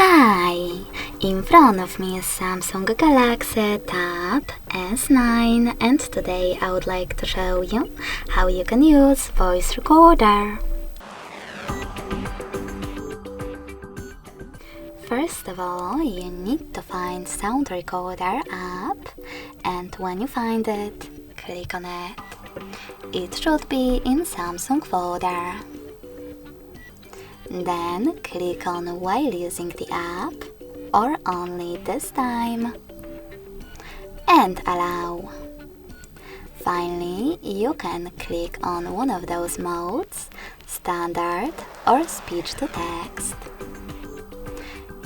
Hi! In front of me is Samsung Galaxy Tab S9 and today I would like to show you how you can use voice recorder. First of all, you need to find Sound Recorder app, and when you find it, click on it. It should be in Samsung folder. Then click on while using the app, or only this time, and allow. Finally, you can click on one of those modes, standard or speech to text.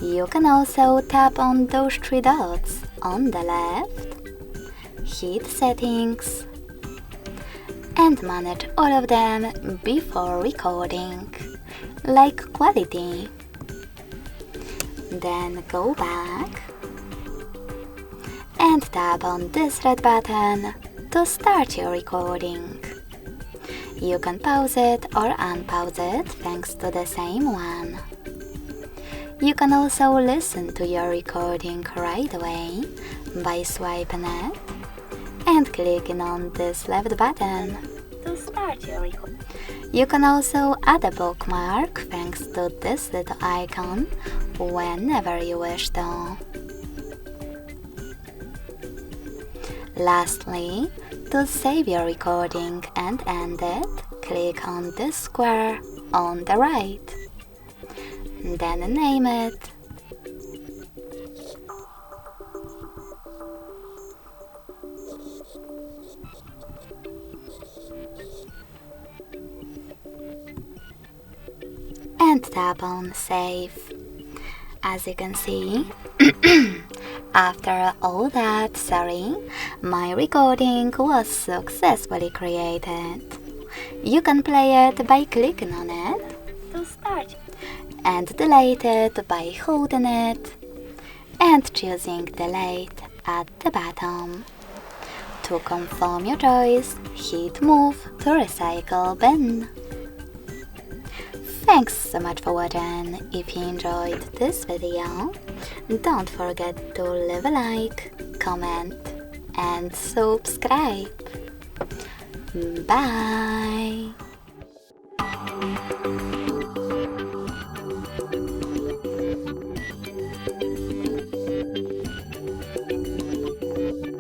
You can also tap on those three dots on the left, hit settings, and manage all of them before recording, like quality. Then go back and tap on this red button to start your recording. You can pause it or unpause it thanks to the same one. You can also listen to your recording right away by swiping it and clicking on this left button to start your recording. You can also add a bookmark thanks to this little icon whenever you wish to. Lastly, to save your recording and end it, click on this square on the right. Then name it. And tap on Save. As you can see, after all that sorry, my recording was successfully created. You can play it by clicking on it to start, and delete it by holding it and choosing Delete at the bottom. To confirm your choice, hit Move to recycle bin. Thanks so much for watching. If you enjoyed this video, don't forget to leave a like, comment and subscribe. Bye!